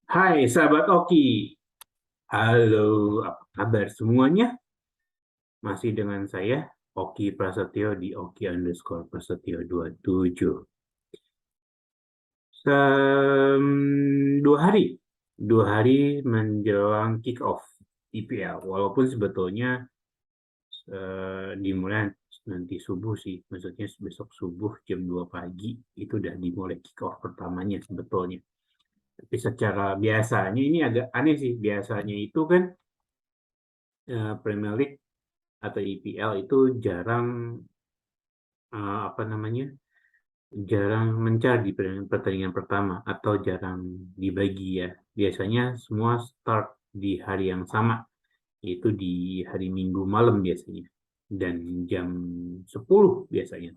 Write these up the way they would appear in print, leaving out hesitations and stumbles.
Hai sahabat Oki, halo, apa kabar semuanya? Masih dengan saya Oki Prasetyo di Oki_Prasetyo 27. 2 hari menjelang kick off IPL, walaupun sebetulnya dimulai nanti subuh sih, maksudnya besok subuh jam 2 pagi itu udah dimulai kick off pertamanya sebetulnya. Tapi secara biasanya ini agak aneh sih, biasanya itu kan Premier League atau IPL itu jarang apa namanya, jarang mencar di pertandingan pertama atau jarang dibagi ya. Biasanya semua start di hari yang sama, yaitu di hari Minggu malam biasanya dan jam 10 biasanya.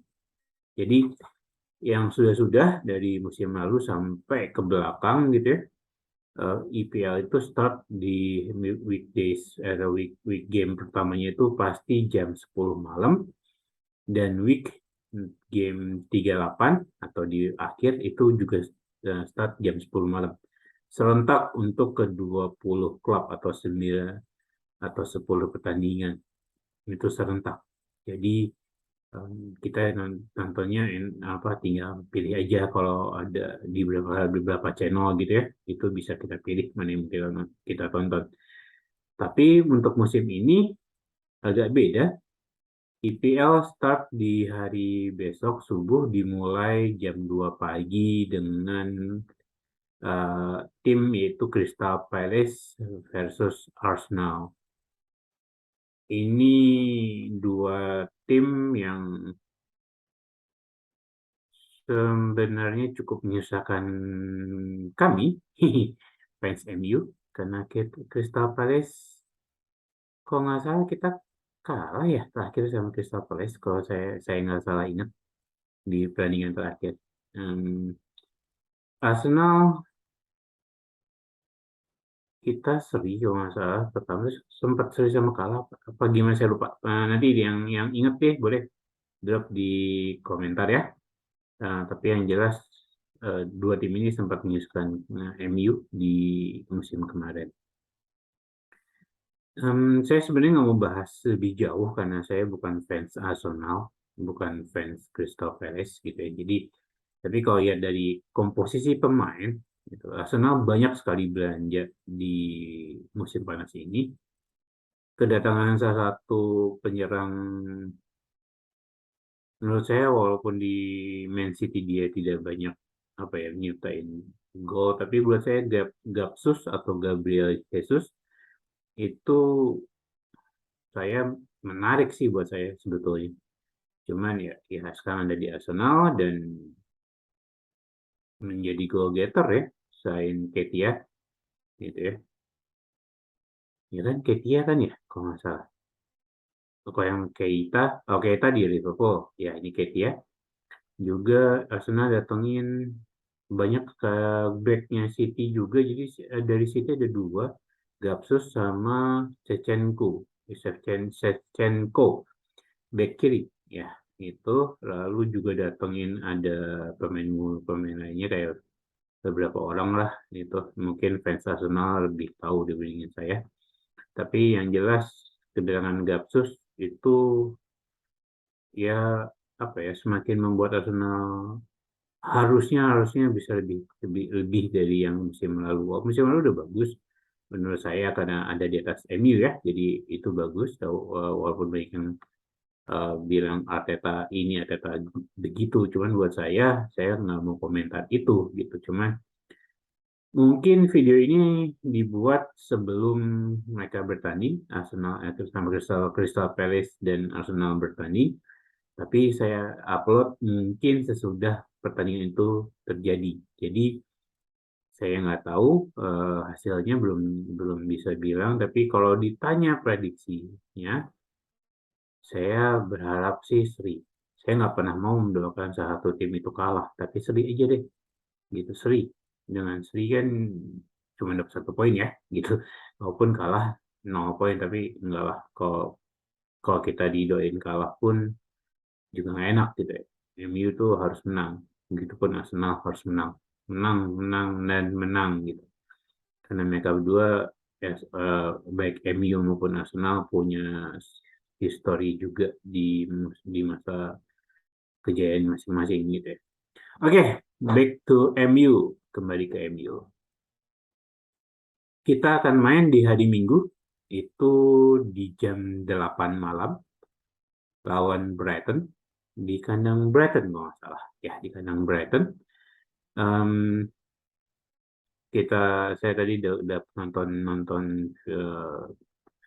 Jadi yang sudah-sudah dari musim lalu sampai ke belakang gitu ya, IPL itu start di weekdays atau week game pertamanya itu pasti jam 10 malam, dan week game 38 atau di akhir itu juga start jam 10 malam. Serentak untuk ke-20 klub atau 9 atau 10 pertandingan. Itu serentak. Jadi kita nontonnya apa, tinggal pilih aja kalau ada di beberapa channel gitu ya. Itu bisa kita pilih mana yang kita tonton. Tapi untuk musim ini agak beda. IPL start di hari besok subuh, dimulai jam 2 pagi dengan tim yaitu Crystal Palace versus Arsenal. Ini dua tim yang sebenarnya cukup menyusahkan kami, fans MU, karena Crystal Palace, kalau nggak salah kita kalah ya terakhir sama Crystal Palace, kalau saya nggak salah ingat di pertandingan terakhir. Arsenal kita seri kalau nggak salah pertama, sempat seri sama kalah apa gimana saya lupa. Nanti yang inget deh boleh drop di komentar ya. Tapi yang jelas dua tim ini sempat menyusulkan MU di musim kemarin. Saya sebenarnya nggak mau bahas lebih jauh karena saya bukan fans Arsenal, bukan fans Crystal Palace gitu ya. Jadi, tapi kalau lihat dari komposisi pemain, gitu, Arsenal banyak sekali belanja di musim panas ini. Kedatangan salah satu penyerang, menurut saya walaupun di Man City dia tidak banyak apa ya nyiptain gol, tapi buat saya Gapsus atau Gabriel Jesus itu saya menarik sih buat saya sebetulnya. Cuman ya sekarang ada di Arsenal dan menjadi goal getter ya, selain Ketia gitu ya. Ya kan Ketia kan ya, kalau nggak salah. Kalau yang Keita, oh Keita di Liverpool, ya ini Ketia. Juga Arsenal datengin banyak ke backnya City juga, jadi dari City ada dua, Gapsus sama Shevchenko, Shevchenko back kiri ya itu. Lalu juga datengin ada pemain lainnya kayak beberapa orang lah, itu mungkin fans Arsenal lebih tahu dibandingin saya. Tapi yang jelas kedatangan Gapsus itu ya apa ya, semakin membuat Arsenal harusnya bisa lebih dari yang musim lalu. Musim lalu udah bagus menurut saya karena ada di atas MU ya, jadi itu bagus. Walaupun banyak yang bilang Arteta ini Arteta begitu, cuman buat saya nggak mau komentar itu gitu. Cuman mungkin video ini dibuat sebelum mereka bertanding, Arsenal itu sama Crystal Palace dan Arsenal bertanding, tapi saya upload mungkin sesudah pertandingan itu terjadi. Jadi saya nggak tahu hasilnya, belum belum bisa bilang. Tapi kalau ditanya prediksinya, saya berharap sih seri. Saya nggak pernah mau mendoakan salah satu tim itu kalah, tapi seri aja deh, gitu seri. Dengan seri kan cuma dapat 1 poin ya, gitu. Walaupun kalah 0 poin, tapi enggak lah. Kalau kita didoain kalah pun juga nggak enak gitu ya. MU tuh harus menang, begitupun Arsenal harus menang. menang dan menang gitu. Karena mereka berdua baik MU maupun Arsenal punya histori juga di masa kejayaan masing-masing gitu ya. Oke, back to MU, kembali ke MU. Kita akan main di hari Minggu itu di jam 8 malam lawan Brighton di kandang Brighton kalau nggak salah ya, di kandang Brighton. Um, saya tadi udah nonton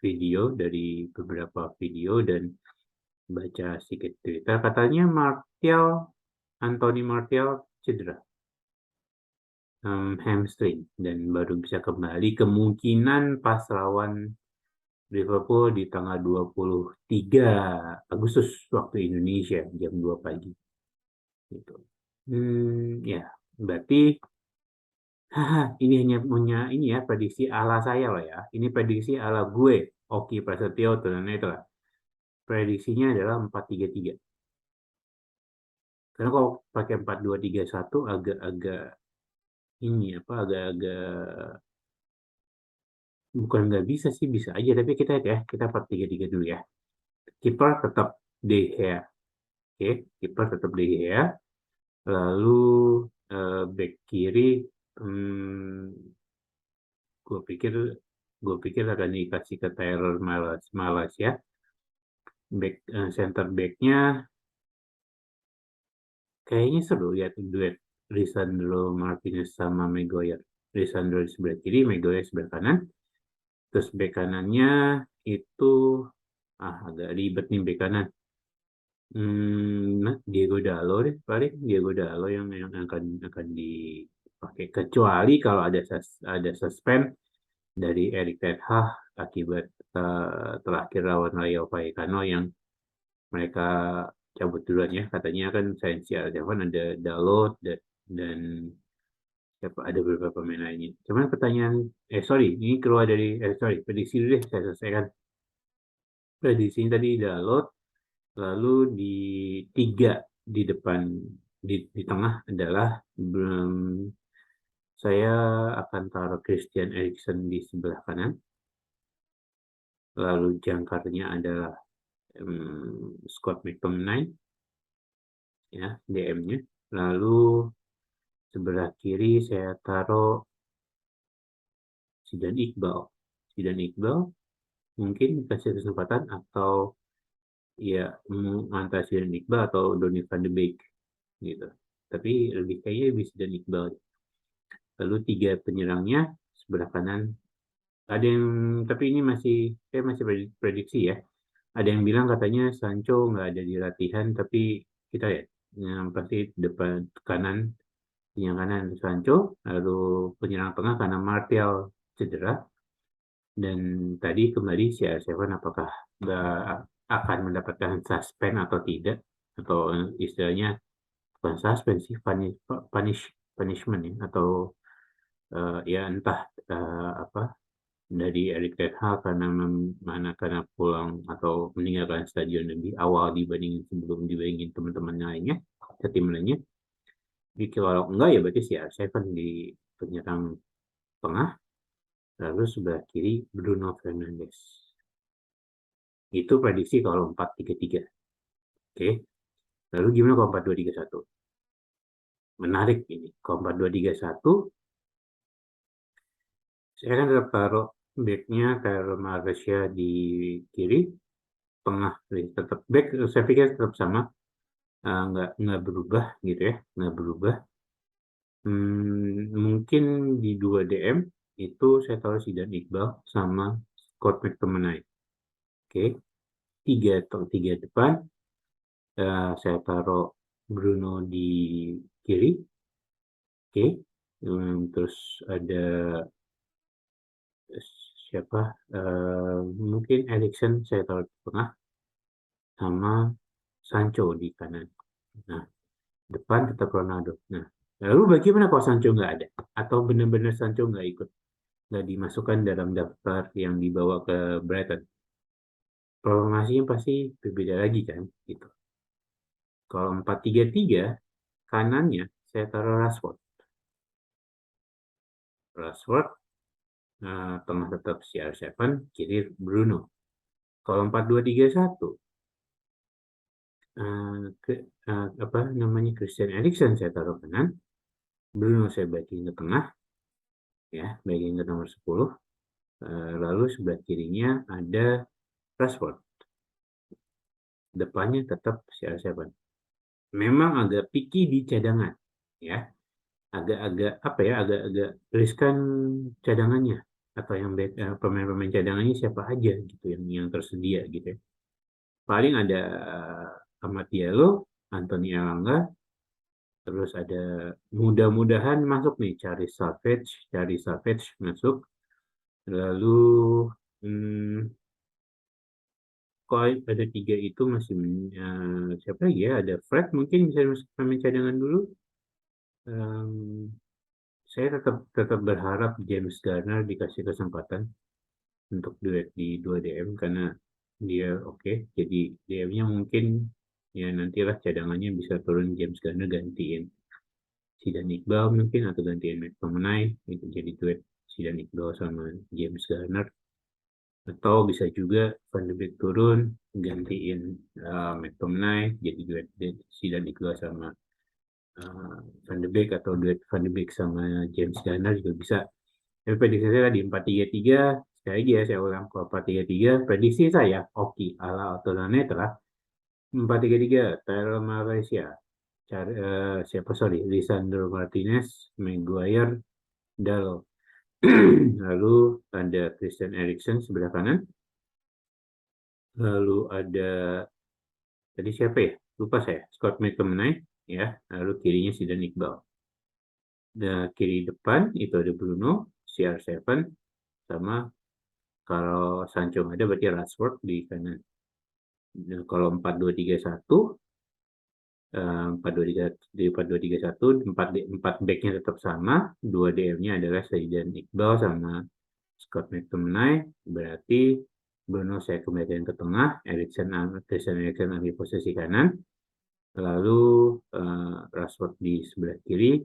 video dari beberapa video dan baca sedikit Twitter, katanya Anthony Martial cedera hamstring dan baru bisa kembali kemungkinan pas lawan Liverpool di tanggal 23 Agustus waktu Indonesia jam 2 pagi gitu. Ya berarti ini hanya punya ini ya, prediksi ala saya loh ya. Ini prediksi ala gue, Oki Prasetyo itu lah. Prediksinya adalah 4-3-3. Karena kalau pakai 4-2-3-1 agak-agak ini apa, agak-agak bukan nggak bisa sih, bisa aja, tapi kita 4-3-3 dulu ya. Kiper tetap De Gea. Oke, kiper tetap De Gea. Lalu back kiri, hmm, gue pikir akan dikasih ke Taylor Malas ya. Center backnya kayaknya seru ya, duet Lisandro Martinez sama Maguire. Lisandro di sebelah kiri, Maguire sebelah kanan. Terus bek kanannya itu agak ribet nih bek kanan. Diego Dalo deh, paling Diego Dalo yang akan dipakai, kecuali kalau ada suspend dari Erik ten Hag akibat terakhir lawan Rayo Vallecano yang mereka cabut duluan ya, katanya kan Sainz Aljavan, ada Dalot dan siapa, ada beberapa pemain lainnya. Cuman sorry, ini keluar dari sorry, prediksi dulu deh, saya selesaikan. Prediksi tadi Dalot, lalu di tiga di depan, di tengah adalah saya akan taruh Christian Eriksen di sebelah kanan, lalu jangkarnya adalah Scott McTominay ya, DM-nya, lalu sebelah kiri saya taruh Zidan Iqbal mungkin dikasih kesempatan, atau ya antara Zidan Iqbal atau Donny van de Beek gitu, tapi lebih kayaknya bisa Zidan Iqbal. Lalu tiga penyerangnya sebelah kanan ada yang, tapi ini saya masih prediksi ya, ada yang bilang katanya Sancho nggak ada di latihan, tapi kita lihat yang pasti depan kanan, yang kanan Sancho, lalu penyerang tengah karena Martial cedera, dan tadi kembali CR7 apakah akan mendapatkan suspend atau tidak, atau istilahnya bukan suspend sih, punishment ya, atau ya entah apa dari Erik ten Hag karena pulang atau meninggalkan stadion lebih awal dibandingin teman-teman lainnya, tim lainnya. Jadi kalau enggak ya berarti CR7 di penyerang tengah, lalu sebelah kiri Bruno Fernandes. Itu prediksi kalau 4-3-3. Oke. Lalu gimana kalau 4-2-3-1? Menarik ini. Kalau 4-2-3-1, saya kan tetap taruh backnya Taylor Malaysia di kiri, tengah tetap back, saya pikir tetap sama, nggak berubah gitu ya, nggak berubah. Mungkin di 2 DM itu saya taruh Zidan Iqbal sama Scott McTominay. Oke, tiga depan, saya taruh Bruno di kiri. Oke, terus ada siapa? Mungkin Eriksen saya taruh di tengah sama Sancho di kanan. Nah, depan tetap Ronaldo. Nah, lalu bagaimana kalau Sancho nggak ada? Atau benar-benar Sancho nggak ikut? Nggak dimasukkan dalam daftar yang dibawa ke Brighton? Formasinya pasti berbeda lagi kan? Gitu. Kalau 4-3-3, kanannya saya taruh Rashford. Rashford, tengah tetap CR7, kiri Bruno. Kalau 4-2-3-1, apa namanya, Christian Eriksen saya taruh kanan, Bruno saya backing ke tengah, ya, backing ke nomor 10. Lalu sebelah kirinya ada Rashford. Depannya tetap CR7. Memang agak picky di cadangan, ya. Agak-agak apa ya, agak-agak riskan cadangannya, atau yang pemain-pemain cadangannya siapa aja gitu yang tersedia gitu ya. Paling ada Amad Diallo, Anthony Elanga, terus ada mudah-mudahan masuk nih Cari Savage masuk. Lalu kalau ada 3 itu masih siapa lagi ya, ada Fred mungkin bisa masuk pemain cadangan dulu. Saya tetap berharap James Garner dikasih kesempatan untuk duet di 2 DM karena dia oke. Jadi DM-nya mungkin ya nantilah cadangannya bisa turun James Garner gantiin Zidane Iqbal mungkin, atau gantiin McTominay itu jadi duet Zidane Iqbal sama James Garner. Atau bisa juga Van de Beek turun gantiin McTominay jadi duet Zidane Iqbal sama Van de Beek, atau duet Van de Beek sama James Garner juga bisa. Tapi prediksi saya di 4-3-3, sekali lagi ya saya ulang, kalau 4-3-3 prediksi saya Oki ala Otolane telah 4-3-3 Tyrell Malaysia, Lisandro Martinez, Maguire, Dalot. Lalu ada Christian Eriksen sebelah kanan. Lalu ada tadi siapa ya? Lupa saya. Scott McTominay ya. Lalu kirinya Zidane Iqbal. Dan kiri depan itu ada Bruno, CR7, sama kalau Sancho ada berarti Rashford di kanan. Nah, kalau 4-2-3-1, 4-2-3-1, 4 backnya tetap sama, 2 DM-nya adalah Zidane Iqbal sama Scott McTominay, berarti Bruno saya kembalikan ke tengah, Christian Eriksen ambil posisi kanan, lalu Rashford di sebelah kiri,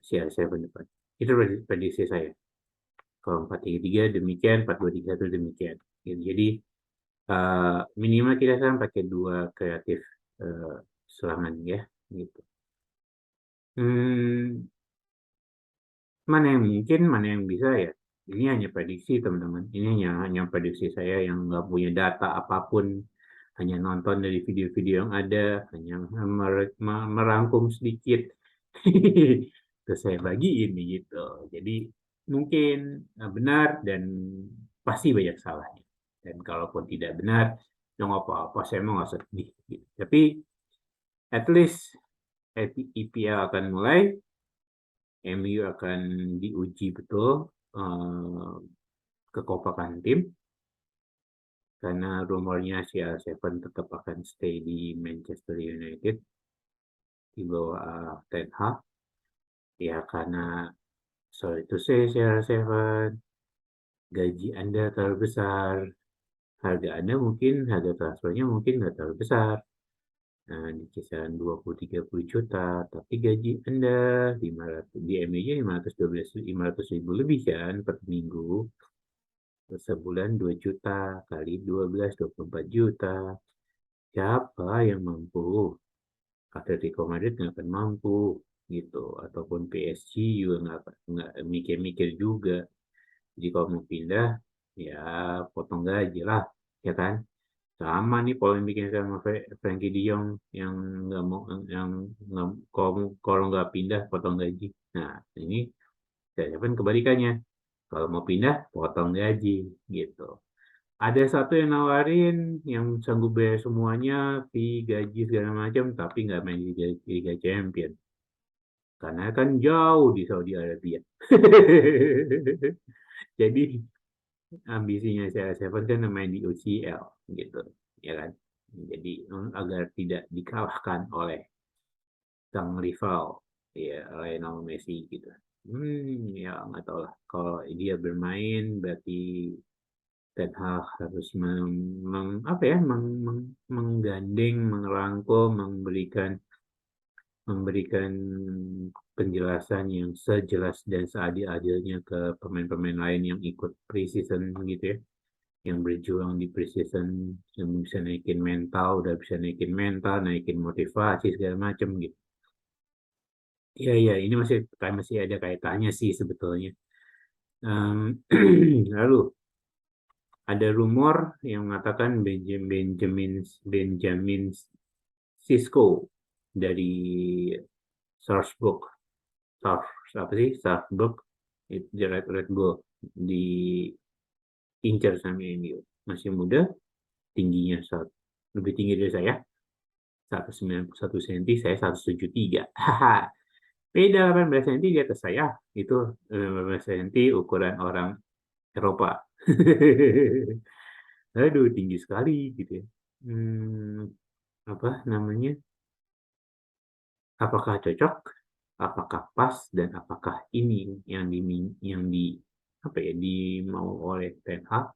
CR7 depan. Itu prediksi saya. Kalau 4-3-3 demikian, 4-2-3-1 demikian. Jadi minimal kita sekarang pakai 2 kreatif serangan ya, gitu. Mana yang mungkin, mana yang bisa ya. Ini hanya prediksi teman-teman. Ini hanya prediksi saya yang nggak punya data apapun, hanya nonton dari video-video yang ada, hanya merangkum sedikit. Terus saya bagiin gitu. Jadi mungkin benar dan pasti banyak salahnya. Dan kalaupun tidak benar, nggak apa-apa, saya mau nggak sedih. Gitu. Tapi at least IPL akan mulai, MU akan diuji betul kekompakan tim, karena rumornya CR7 tetap akan stay di Manchester United di bawah Ten Hag. Ya karena sorry to say CR7, gaji Anda terlalu besar, harga Anda mungkin, harga transfernya mungkin nggak terlalu besar. Nah, di kisaran 20-30 juta, tapi gaji Anda 500, di MU-nya 500 ribu lebih kan per minggu. Sebulan 2 juta kali 12, 24 juta. Siapa yang mampu? Atletico Madrid nggak akan mampu gitu, ataupun PSG juga nggak mikir-mikir juga. Jadi kalau mau pindah ya potong gaji lah, ya kan? Sama nih polemiknya sama Frankie De Jong yang nggak mau, yang nggak, kalau nggak pindah potong gaji. Nah ini saya pun kebalikannya, kalau mau pindah potong gaji gitu. Ada satu yang nawarin yang sanggup bayar semuanya, fee, gaji segala macam, tapi nggak main di Liga Champion. Karena kan jauh di Saudi Arabia. Jadi ambisinya CR7 kan main di UCL gitu, ya kan? Jadi agar tidak dikalahkan oleh sang rival, ya Lionel Messi gitu. Ya nggak tahu lah. Kalau dia bermain berarti Ten Hag harus apa ya, menggandeng, merangkul, memberikan penjelasan yang sejelas dan seadil-adilnya ke pemain-pemain lain yang ikut preseason gitu ya, yang berjuang di preseason, yang bisa naikin mental, udah bisa naikin mental, naikin motivasi segala macam gitu. Iya, iya, ini masih ada kaitannya sih sebetulnya. Lalu ada rumor yang mengatakan Benjamin Sisko dari Salzburg, apa sih Salzburg itu di Red Bull diincar sama MU. Masih muda, tingginya lebih tinggi dari saya, 191 cm, saya 173. Haha. Beda 18 cm di atas saya. Itu 18 cm ukuran orang Eropa. Aduh, tinggi sekali gitu ya. Apa namanya? Apakah cocok? Apakah pas? Dan apakah ini yang di apa ya dimau oleh Ten Hag?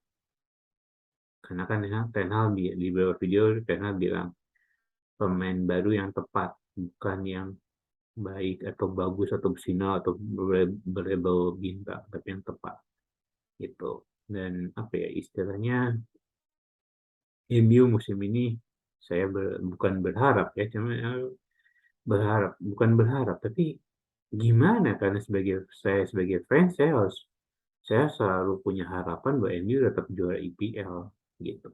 Karena kan Ten Hag di beberapa video Ten Hag bilang pemain baru yang tepat, bukan yang baik atau bagus atau bersinar atau berlabel bintang, tapi yang tepat gitu. Dan apa ya istilahnya, MU musim ini saya bukan berharap ya, cuma bukan berharap, tapi gimana, karena saya sebagai fans, saya selalu punya harapan bahwa MU tetap juara IPL gitu.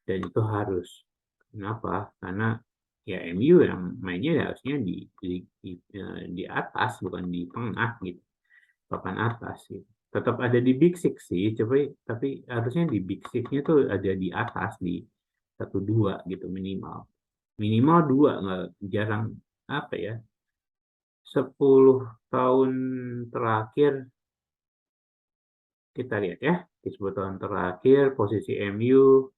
Dan itu harus. Kenapa? Karena ya MU yang mainnya harusnya di atas, bukan di tengah gitu, papan atas gitu. Tetap ada di Big Six sih, tapi harusnya di Big Six-nya tuh ada di atas, di 1-2 gitu minimal. Minimal 2, nggak jarang apa ya, 10 tahun terakhir kita lihat ya, di 10 tahun terakhir posisi MU.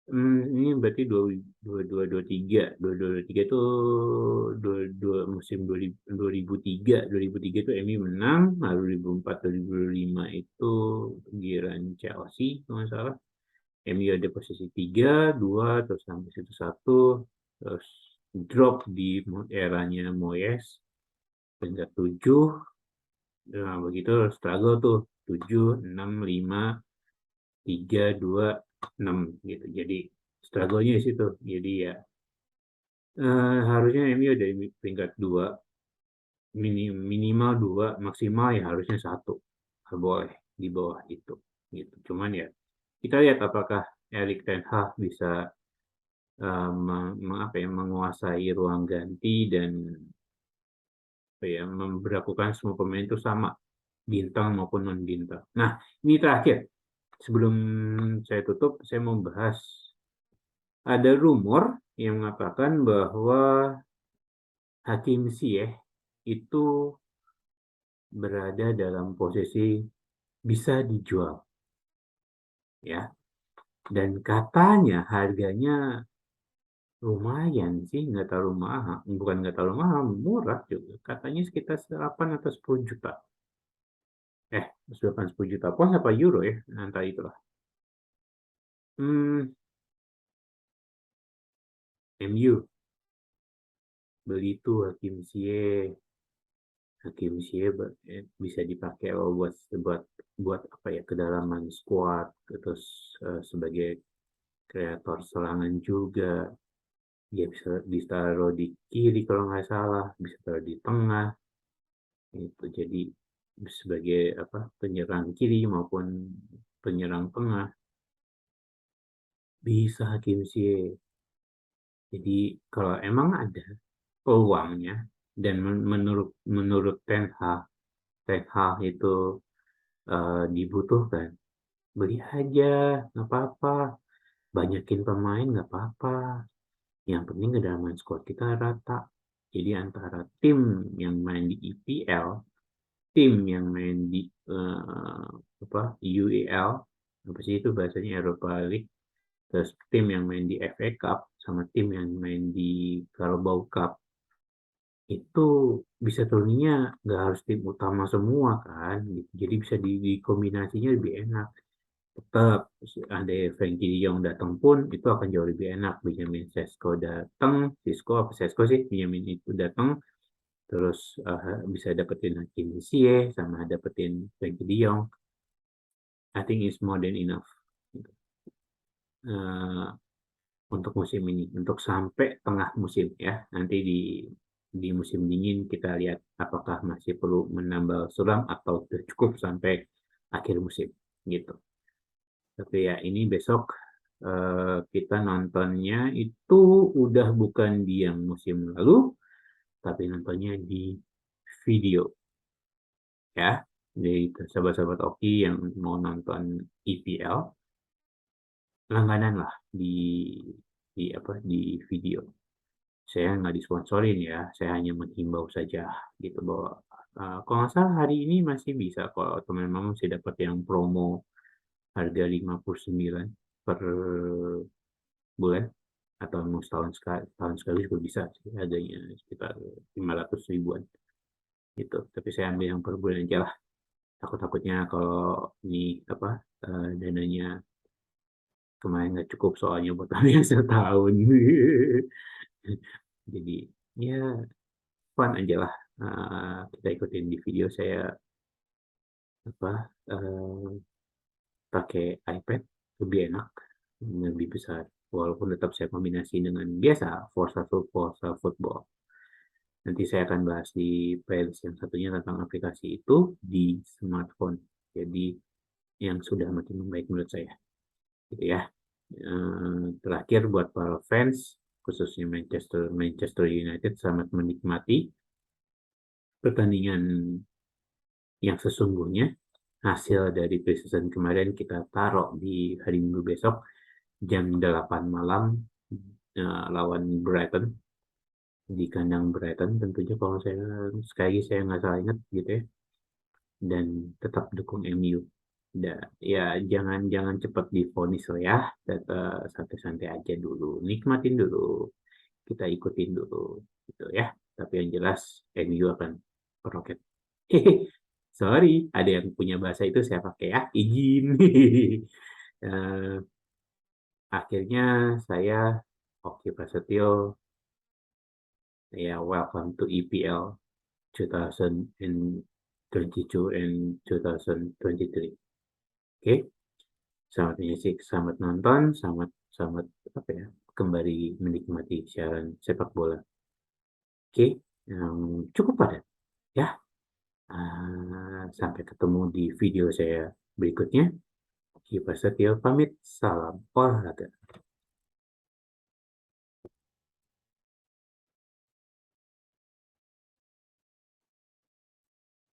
Ini berarti 2223. 2223 itu musim 2003 itu MU menang, lalu 2004 2005 itu giliran Chelsea kalau nggak salah. MU ada posisi 3, 2, terus sampai situ 1, terus drop di eranya Moyes peringkat 7. Nah, begitu struggle tuh 7, 6, 5, 3, 2, 6 gitu. Jadi struggle-nya di situ. Jadi ya harusnya MU dari peringkat 2, minimal 2, maksimal ya harusnya 1. Nggak boleh di bawah itu gitu. Cuman ya kita lihat apakah Erik ten Hag bisa menguasai ruang ganti dan memperlakukan semua pemain itu sama, bintang maupun non bintang. Nah, ini terakhir sebelum saya tutup, saya mau bahas ada rumor yang mengatakan bahwa Hakim Ziyech itu berada dalam posisi bisa dijual, ya. Dan katanya harganya lumayan sih, nggak terlalu mahal. Bukan nggak terlalu mahal, murah juga. Katanya sekitar 8 atau 10 juta. 10 juta pos apa euro ya, antara itulah. MU beli tuh Hakim Ziyech bisa dipakai buat apa ya, kedalaman squad, terus sebagai kreator serangan juga. Dia bisa ditaruh di kiri kalau nggak salah, bisa taruh di tengah. Itu jadi sebagai apa, penyerang kiri maupun penyerang tengah bisa Hakim Ziyech. Jadi kalau emang ada peluangnya dan menurut Ten Hag itu dibutuhkan, beli aja, nggak apa-apa, banyakin pemain nggak apa-apa, yang penting kedalaman squad kita rata. Jadi antara tim yang main di EPL, tim yang main di UEL, apa sih itu bahasanya, Europa League, terus tim yang main di FA Cup sama tim yang main di Carabao Cup, itu bisa turunnya nggak harus tim utama semua kan gitu. Jadi bisa dikombinasinya lebih enak. Tetap ada Frankie De Jong datang pun itu akan jauh lebih enak. Benjamin Sesko datang, Sesko apa Sesko sih, Benjamin itu datang, terus bisa dapetin Hakim Ziyech sama dapetin Frenkie de Jong. I think it's more than enough gitu. Untuk musim ini, untuk sampai tengah musim ya. Nanti di musim dingin kita lihat apakah masih perlu menambal suram atau sudah cukup sampai akhir musim gitu. Tapi ya ini besok kita nontonnya itu udah bukan di yang musim lalu, tapi nontonnya di video ya. Jadi sahabat-sahabat Oki yang mau nonton EPL langganan lah di video. Saya nggak disponsorin ya, saya hanya menghimbau saja gitu bahwa kalau nggak salah hari ini masih bisa kalau teman-teman masih dapat yang promo harga 59 per bulan atau mau setahun sekali juga bisa sih, harganya sekitar 500 ribuan gitu. Tapi saya ambil yang per bulan aja lah. Takut-takutnya kalau ini dananya kemarin nggak cukup soalnya buat kami setahun. Jadi ya fun aja lah. Kita ikutin di video saya pakai iPad lebih enak, lebih besar. Walaupun tetap saya kombinasi dengan biasa Forza Football. Nanti saya akan bahas di playlist yang satunya tentang aplikasi itu di smartphone. Jadi yang sudah makin membaik menurut saya, gitu ya. Terakhir buat para fans, khususnya Manchester United, selamat menikmati pertandingan yang sesungguhnya. Hasil dari preseason kemarin kita taruh di hari Minggu besok jam 8 malam lawan Brighton di kandang Brighton tentunya, kalau saya sekali lagi saya nggak salah ingat gitu ya, dan tetap dukung MU. Ya jangan cepat divonis lah ya, santai-santai aja dulu, nikmatin dulu, kita ikutin dulu gitu ya. Tapi yang jelas MU akan meroket. Sorry, ada yang punya bahasa itu saya pakai ya, izin. Eh, Akhirnya saya Oki Prasetyo, ya welcome to EPL 2022 and 2023. Oke, selamat menyaksikan, selamat nonton, selamat selamat kembali menikmati siaran sepak bola. Oke, yang cukup padat ya. Sampai ketemu di video saya berikutnya. Oki Prasetyo pamit, salam olahraga.